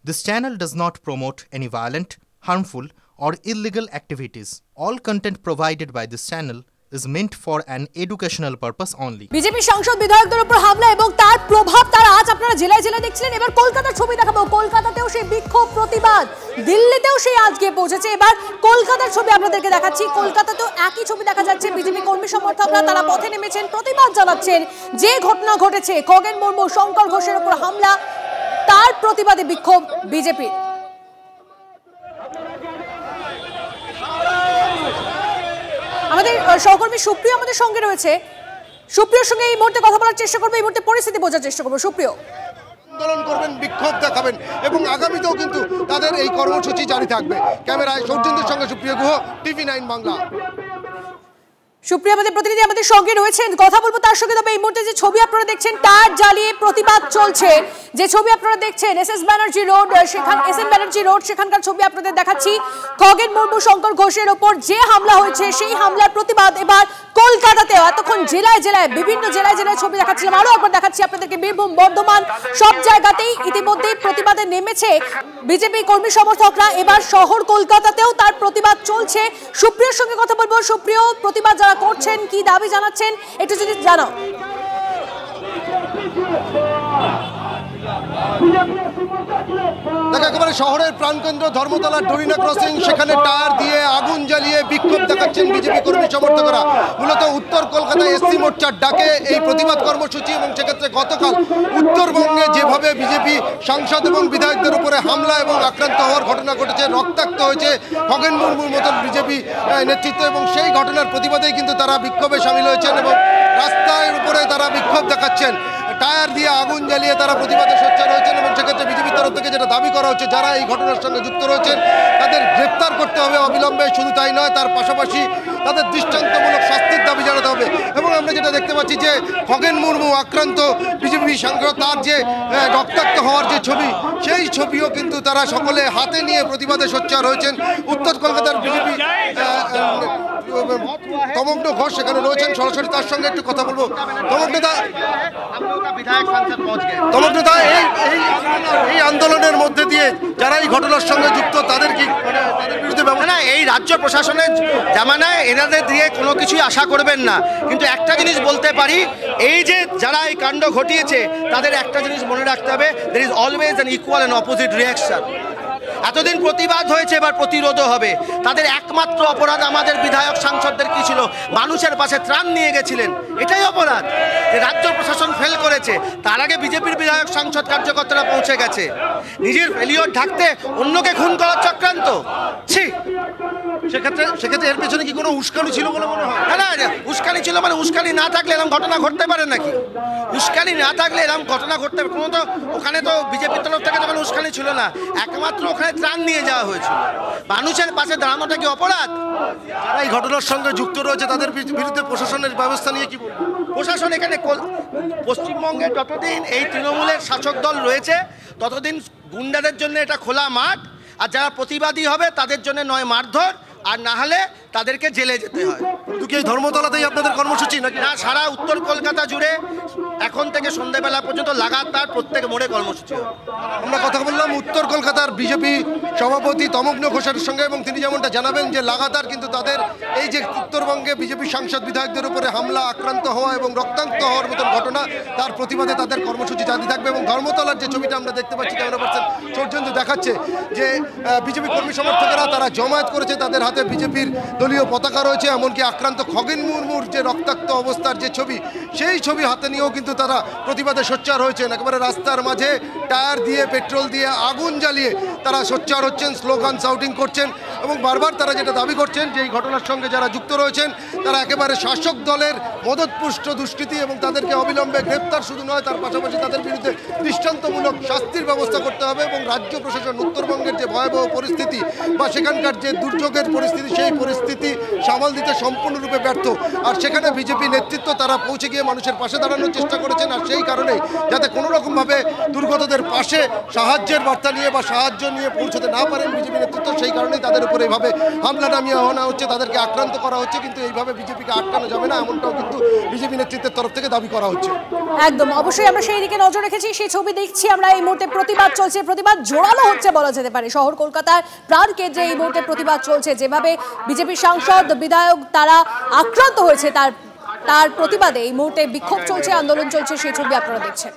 This channel does not promote any violent, harmful, or illegal activities. All content provided by this channel is meant for an educational purpose only. BJP সাংসদ বিধায়কদের উপর হামলা এবং তার প্রভাব তারা আজ আপনারা জেলায় জেলায় দেখছিলেন। এবার কলকাতার ছবি দেখাবো। কলকাতাতেও সেই বিক্ষোভ প্রতিবাদ, দিল্লিতেও সেই আজকে পৌঁছেছে। এবার কলকাতার ছবি আপনাদেরকে দেখাচ্ছি। কলকাতাতেও একই ছবি দেখা যাচ্ছে। বিজেপি কর্মী সমর্থকরা তারা পথে নেমেছেন, প্রতিবাদ জানাচ্ছেন। যে ঘটনা ঘটেছে, খগেন মুর্মু শঙ্কর ঘোষের উপর হামলা, তার প্রতিবাদে বিক্ষোভ বিজেপির। আমাদের সহকর্মী সুপ্রিয় আমাদের সঙ্গে রয়েছে। সুপ্রিয়র সঙ্গে এই মুহূর্তে কথা বলার চেষ্টা করবো, এই মুহূর্তে পরিস্থিতি বোঝার চেষ্টা করবো। সুপ্রিয়, আন্দোলন করবেন, বিক্ষোভ দেখাবেন এবং আগামীতেও কিন্তু তাদের এই কর্মসূচি জারি থাকবে। ক্যামেরায় সৌজন্যের সঙ্গে সুপ্রিয় গুহ, TV9 বাংলা। সুপ্রিয়া আমাদের প্রতিনিধি আমাদের সঙ্গে রয়েছেন, কথা বলবো তার সঙ্গে। তবে এই মুহূর্তে যে ছবি আপনারা দেখছেন, টায়ার জ্বালিয়ে প্রতিবাদ চলছে। যে ছবি আপনারা দেখছেন এস এন ব্যানার্জি রোড, সেখানকার ছবি আপনাদের দেখাচ্ছি। খগেন মুর্মু শঙ্কর ঘোষের ওপর যে হামলা হয়েছে, সেই হামলার প্রতিবাদ এবার কলকাতাতেও। এতক্ষণ জেলায় জেলায় বিভিন্ন জেলায় ছবি দেখাচ্ছিলাম, আরো একবার দেখাচ্ছি আপনাদেরকে। বীরভূম, বর্ধমান, সব জায়গাতেই ইতিমধ্যে প্রতিবাদে নেমেছে বিজেপি কর্মী সমর্থকরা। এবার শহর কলকাতাতেও তার প্রতিবাদ চলছে। সুপ্রিয়র সঙ্গে কথা বলবো। সুপ্রিয়, প্রতিবাদ যারা করছেন, কি দাবি জানাচ্ছেন, একটু যদি জানাও। দেখো, একেবারে শহরের প্রাণকেন্দ্র ধর্মতলার ডরিনা ক্রসিং, সেখানে টায়ার দিয়ে আগুন জ্বালিয়ে বিক্ষোভ দেখাচ্ছেন বিজেপি কর্মী সমর্থকরা। মূলত উত্তর কলকাতায় এসসি মোর্চার ডাকে এই প্রতিবাদ কর্মসূচি এবং সেক্ষেত্রে গতকাল উত্তরবঙ্গে যেভাবে বিজেপি সাংসদ এবং বিধায়কদের উপরে হামলা এবং আক্রান্ত হওয়ার ঘটনা ঘটেছে, রক্তাক্ত হয়েছে খগেন মুর্মুর মতন বিজেপি নেতৃত্ব, এবং সেই ঘটনার প্রতিবাদেই কিন্তু তারা বিক্ষোভে সামিল হয়েছেন এবং রাস্তার উপরে তারা বিক্ষোভ দেখাচ্ছেন। টায়ার দিয়ে আগুন জ্বালিয়ে তারা প্রতিবাদে সোচ্চার হয়েছেন এবং সেক্ষেত্রে বিজেপির তরফ থেকে যেটা দাবি করা হচ্ছে, যারা এই ঘটনার সঙ্গে যুক্ত রয়েছেন তাদের গ্রেপ্তার করতে হবে অবিলম্বে। শুধু তাই নয়, তার পাশাপাশি তাদের দৃষ্টান্তমূলক শাস্তির দাবি জানাতে হবে। এবং আমরা যেটা দেখতে পাচ্ছি যে খগেন মুর্মু আক্রান্ত বিজেপি সাংসদ, তার যে রক্তাক্ত হওয়ার যে ছবি, সেই ছবিও কিন্তু তারা সকলে হাতে নিয়ে প্রতিবাদে সোচ্চার হয়েছেন। উত্তর কলকাতার বিজেপি তমগ্ন ঘোষ সেখানে রয়েছেন, সরাসরি তার সঙ্গে একটু কথা বলবো। তমগ্নদা, এই আন্দোলনের মধ্যে দিয়ে যারা এই ঘটনার সঙ্গে যুক্ত, তাদের কি বিরুদ্ধে না, এই রাজ্য প্রশাসনের জামানায় এনাদের দিয়ে কোনো কিছুই আশা করবেন না। কিন্তু একটা জিনিস বলতে পারি, এই যে যারা এই কাণ্ড ঘটিয়েছে, তাদের একটা জিনিস মনে রাখতে হবে, there is always an equal and opposite reaction. এতদিন প্রতিবাদ হয়েছে, এবার প্রতিরোধও হবে। তাদের একমাত্র অপরাধ আমাদের বিধায়ক সাংসদদের কি ছিল? মানুষের পাশে ত্রাণ নিয়ে গেছিলেন, এটাই অপরাধ। রাজ্য প্রশাসন ফেল করেছে, তার আগে বিজেপির বিধায়ক সাংসদ কার্যকর্তারা পৌঁছে গেছে। নিজের ফেলিওর ঢাকতে অন্যকে খুন করার চক্রান্ত। সেক্ষেত্রে এর পেছনে কি কোনো উস্কানি ছিল বলে মনে হয়? না, উস্কানি ছিল মানে উস্কানি না থাকলে এরকম ঘটনা ঘটতে পারে নাকি? উস্কানি না থাকলে এরকম ঘটনা ঘটতে পারে? কোনো তো ওখানে তো বিজেপির তরফ থেকে তখন উস্কানি ছিল না, একমাত্র ওখানে ত্রাণ নিয়ে যাওয়া হয়েছিল। মানুষের পাশে দাঁড়ানোটা কি অপরাধ? যারা এই ঘটনার সঙ্গে যুক্ত রয়েছে তাদের বিরুদ্ধে প্রশাসনের ব্যবস্থা নিয়ে কি বলবো? প্রশাসন এখানে পশ্চিমবঙ্গে যতদিন এই তৃণমূলের শাসক দল রয়েছে, ততদিন গুন্ডাদের জন্য এটা খোলা মাঠ। আর যারা প্রতিবাদী হবে তাদের জন্য নয় মারধর, আর না হলে তাদেরকে জেলে যেতে হয়। শুধু কি এই ধর্মতলাতেই আপনাদের কর্মসূচি নাকি? না, সারা উত্তর কলকাতা জুড়ে এখন থেকে সন্ধ্যাবেলা পর্যন্ত লাগাতার প্রত্যেক মোড়ে কর্মসূচি। আমরা কথা বললাম উত্তর কলকাতার বিজেপি সভাপতি তমগ্ন ঘোষের সঙ্গে, এবং তিনি যেমনটা জানাবেন যে লাগাতার কিন্তু তাদের এই যে উত্তরবঙ্গে বিজেপি সাংসদ বিধায়কদের উপরে হামলা, আক্রান্ত হওয়া এবং রক্তাক্ত হওয়ার মতন ঘটনা, তার প্রতিবাদে তাদের কর্মসূচি জারি থাকবে। এবং ধর্মতলার যে ছবিটা আমরা দেখতে পাচ্ছি, ক্যামেরা পার্সন সৌজন্য দেখাচ্ছে যে বিজেপি কর্মী সমর্থকেরা তারা জমায়েত করেছে, তাদের হাতে বিজেপির দলীয় পতাকা রয়েছে। এমনকি আক্রান্ত খগেন মুর্মুর যে রক্তাক্ত অবস্থার যে ছবি, সেই ছবি হাতে নিয়েও কিন্তু তারা প্রতিবাদে সোচ্চার হয়েছেন। একেবারে রাস্তার মাঝে টায়ার দিয়ে, পেট্রোল দিয়ে আগুন জ্বালিয়ে তারা সোচ্চার হচ্ছেন, স্লোগান শাউটিং করছেন এবং বারবার তারা যেটা দাবি করছেন যে এই ঘটনার সঙ্গে যারা যুক্ত রয়েছেন তারা একেবারে শাসক দলের মদতপুষ্ট দুষ্কৃতী, এবং তাদেরকে অবিলম্বে গ্রেপ্তার শুধু নয়, তার পাশাপাশি তাদের বিরুদ্ধে দৃষ্টান্তমূলক শাস্তির ব্যবস্থা করতে হবে। এবং রাজ্য প্রশাসন উত্তরবঙ্গের যে ভয়াবহ পরিস্থিতি বা সেখানকার যে দুর্যোগের পরিস্থিতি, সেই পরিস্থিতি সামাল দিতে সম্পূর্ণরূপে ব্যর্থ। আর সেখানে বিজেপি নেতৃত্ব তারা পৌঁছে গিয়ে দিয়ে মানুষের পাশে দাঁড়ানোর চেষ্টা করেছেন। আর সেই কারণে যাতে কোনো রকমভাবে দুর্গতদের পাশে সাহায্যের বার্তা নিয়ে বা সাহায্য নিয়ে পৌঁছতে না পারেন বিজেপি নেতৃত্ব, সেই কারণেই তাদের উপর এইভাবে হামলা নামিয়ে আনা হচ্ছে, তাদেরকে আক্রান্ত করা হচ্ছে। কিন্তু এইভাবে বিজেপিকে আটকানো যাবে না, এমনটাও কিন্তু বিজেপি নেতৃত্বের তরফ থেকে দাবি করা হচ্ছে। একদম, অবশ্যই আমরা সেই দিকে নজর রেখেছি, সেই ছবি দেখছি আমরা। এই মুহূর্তে প্রতিবাদ চলছে, প্রতিবাদ জোরালো হচ্ছে বলা যেতে পারে। শহর কলকাতার প্রাণ কেন্দ্রে এই মুহূর্তে প্রতিবাদ চলছে। যেভাবে বিজেপি সাংসদ বিধায়ক তারা আক্রান্ত হয়েছে তার প্রতিবাদে এই মুহূর্তে বিক্ষোভ চলছে, আন্দোলন চলছে, সেই ছবি আপনারা দেখছেন।